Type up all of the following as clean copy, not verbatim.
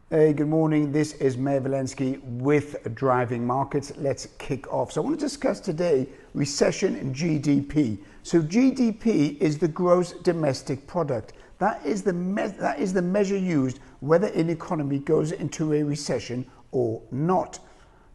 Hey, good morning. This is Mayor Valensky with Driving Markets. Let's kick off. So I want to discuss today recession and GDP. So GDP is the gross domestic product. That is the measure used whether an economy goes into a recession or not.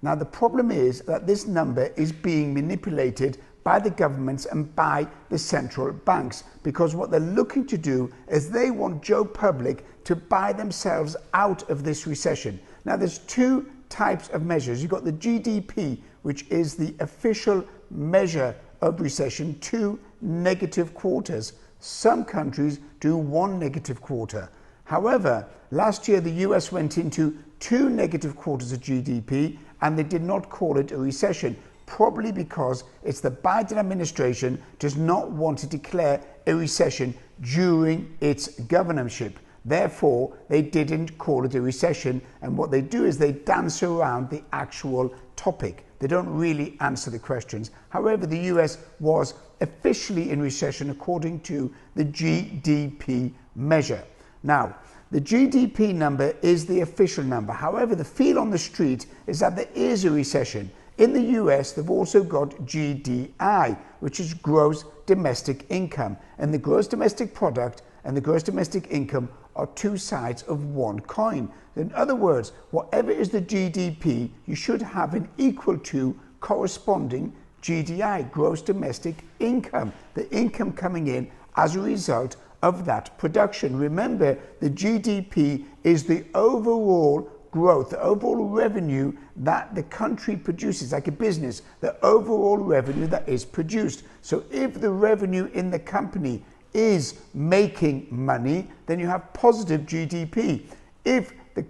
Now the problem is that this number is being manipulated by the governments and by the central banks, because what they're looking to do is they want Joe Public to buy themselves out of this recession. Now there's two types of measures. You've got the GDP, which is the official measure of recession, 2 negative quarters. Some countries do 1 negative quarter. However, last year the US went into 2 negative quarters of GDP and they did not call it a recession. Probably because it's the Biden administration does not want to declare a recession during its governorship. Therefore, they didn't call it a recession, and what they do is they dance around the actual topic. They don't really answer the questions. However, the US was officially in recession according to the GDP measure. Now, the GDP number is the official number. However, the feel on the street is that there is a recession. In the US, they've also got GDI, which is gross domestic income. And the gross domestic product and the gross domestic income are two sides of one coin. In other words, whatever is the GDP, you should have an equal to corresponding GDI, gross domestic income, the income coming in as a result of that production. Remember, the GDP is the overall growth, the overall revenue that the country produces, like a business, the overall revenue that is produced. So if the revenue in the company is making money, then you have positive GDP. If the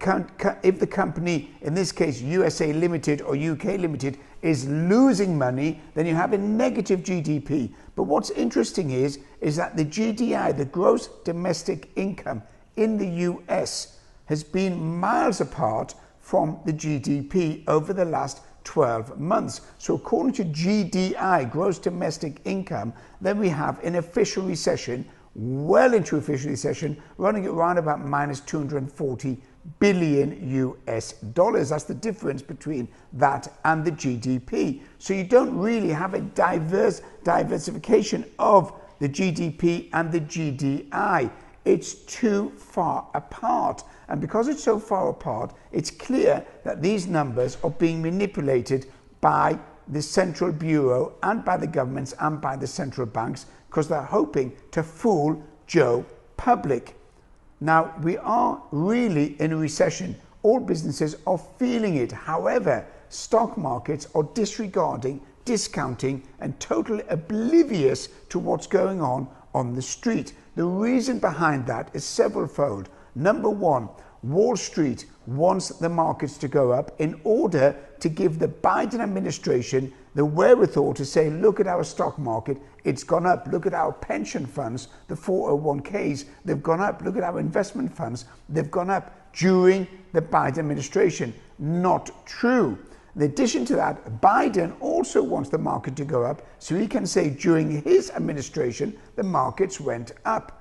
company, in this case USA Limited or UK Limited, is losing money, then you have a negative GDP. But what's interesting is that the GDI, the gross domestic income in the US, has been miles apart from the GDP over the last 12 months. So according to GDI, gross domestic income, then we have an official recession, well into official recession, running at around about minus 240 billion US dollars. That's the difference between that and the GDP. So you don't really have a diversification of the GDP and the GDI. It's too far apart. And because it's so far apart, it's clear that these numbers are being manipulated by the Central Bureau and by the governments and by the central banks, because they're hoping to fool Joe Public. Now, we are really in a recession. All businesses are feeling it. However, stock markets are disregarding, discounting, and totally oblivious to what's going on the street. The reason behind that is severalfold. Number one, Wall Street wants the markets to go up in order to give the Biden administration the wherewithal to say, look at our stock market, it's gone up. Look at our pension funds, the 401ks, they've gone up. Look at our investment funds, they've gone up during the Biden administration. Not true. In addition to that, Biden also wants the market to go up so he can say during his administration, the markets went up.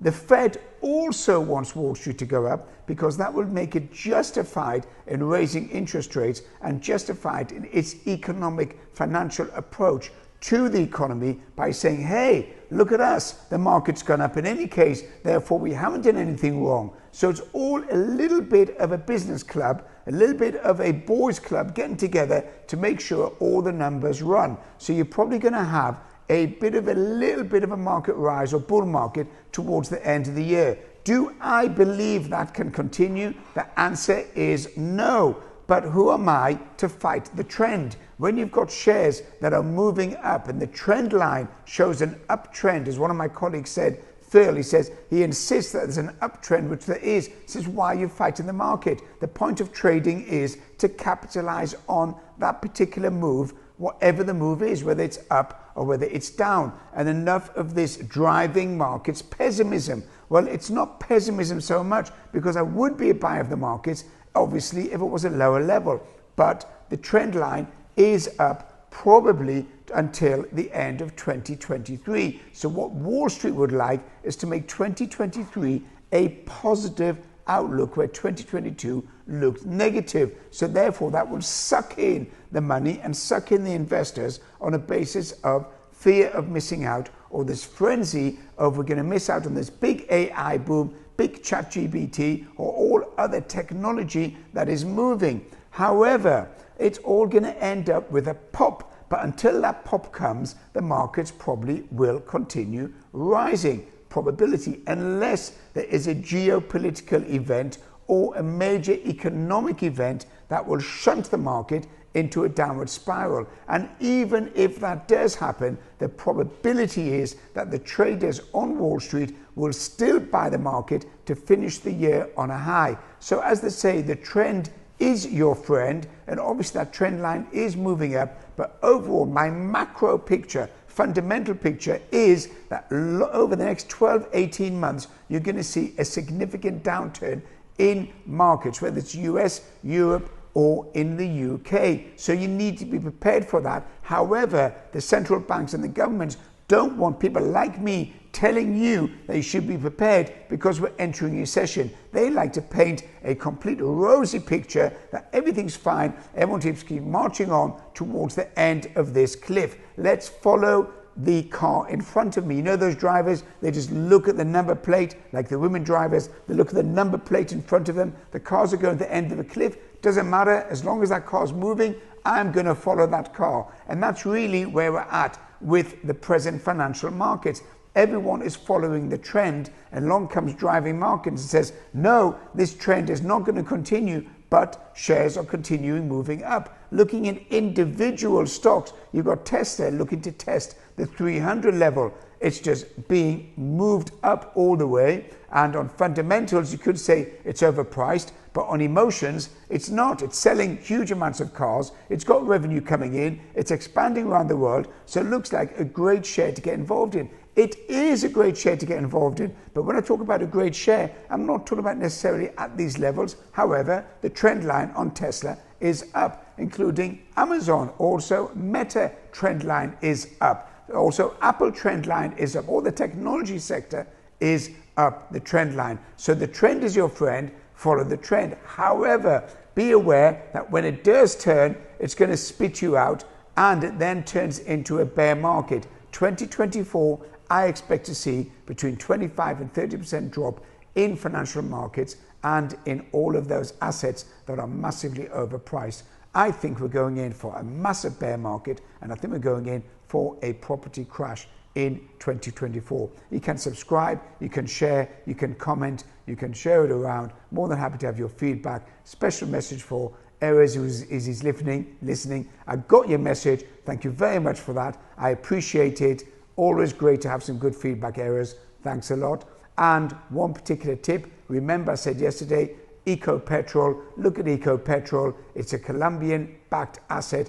The Fed also wants Wall Street to go up because that will make it justified in raising interest rates and justified in its economic financial approach to the economy by saying, hey, look at us, the market's gone up in any case, therefore we haven't done anything wrong. So it's all a little bit of a business club, a little bit of a boys club getting together to make sure all the numbers run. So you're probably going to have a little bit of a market rise or bull market towards the end of the year. Do I believe that can continue? The answer is no. But who am I to fight the trend? When you've got shares that are moving up and the trend line shows an uptrend, as one of my colleagues said, Phil, he says, he insists that there's an uptrend, which there is. He says, why are you fighting the market? The point of trading is to capitalize on that particular move, whatever the move is, whether it's up or whether it's down. And enough of this driving markets pessimism. Well, it's not pessimism so much, because I would be a buyer of the markets, obviously, if it was a lower level. But the trend line is up probably until the end of 2023. So what Wall Street would like is to make 2023 a positive outlook where 2022 looked negative. So therefore that will suck in the money and suck in the investors on a basis of fear of missing out, or this frenzy of we're going to miss out on this big AI boom, big ChatGPT, or all other technology that is moving. However, it's all going to end up with a pop. But until that pop comes, the markets probably will continue rising. Probability, unless there is a geopolitical event or a major economic event that will shunt the market into a downward spiral. And even if that does happen, the probability is that the traders on Wall Street will still buy the market to finish the year on a high. So as they say, the trend is your friend, and obviously that trend line is moving up. But overall, my macro picture, fundamental picture is that over the next 12-18 months, you're going to see a significant downturn in markets, whether it's US, Europe, or in the UK. So you need to be prepared for that. However, the central banks and the governments don't want people like me telling you that you should be prepared because we're entering a recession. They like to paint a complete rosy picture that everything's fine, everyone keeps marching on towards the end of this cliff. Let's follow the car in front of me. You know those drivers, they just look at the number plate, like the women drivers, they look at the number plate in front of them. The cars are going to the end of a cliff. Doesn't matter, as long as that car's moving, I'm going to follow that car. And that's really where we're at with the present financial markets. Everyone is following the trend, and along comes driving markets and says, no, this trend is not going to continue, but shares are continuing moving up. Looking at individual stocks, you've got Tesla looking to test the 300 level. It's just being moved up all the way. And on fundamentals, you could say it's overpriced, but on emotions, it's not. It's selling huge amounts of cars. It's got revenue coming in. It's expanding around the world. So it looks like a great share to get involved in. It is a great share to get involved in, but when I talk about a great share, I'm not talking about necessarily at these levels. However, the trend line on Tesla is up, including Amazon. Also, Meta trend line is up. Also, Apple trend line is up. All the technology sector is up, the trend line. So the trend is your friend, follow the trend. However, be aware that when it does turn, it's going to spit you out, and it then turns into a bear market. 2024, I expect to see between 25 and 30% drop in financial markets and in all of those assets that are massively overpriced. I think we're going in for a massive bear market, and I think we're going in for a property crash in 2024. You can subscribe, you can share, you can comment, you can share it around. More than happy to have your feedback. Special message for Errors who is listening. I got your message. Thank you very much for that. I appreciate it. Always great to have some good feedback, Errors. Thanks a lot. And one particular tip, remember I said yesterday, Eco Petrol. Look at Eco Petrol. It's a Colombian-backed asset.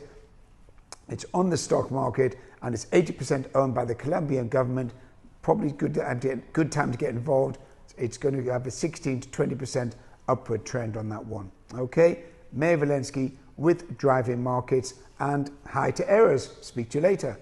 It's on the stock market, and it's 80% owned by the Colombian government. Probably good time to get involved. It's going to have a 16 to 20% upward trend on that one. Okay, Mayor Walensky with Driving Markets, and hi to Errors. Speak to you later.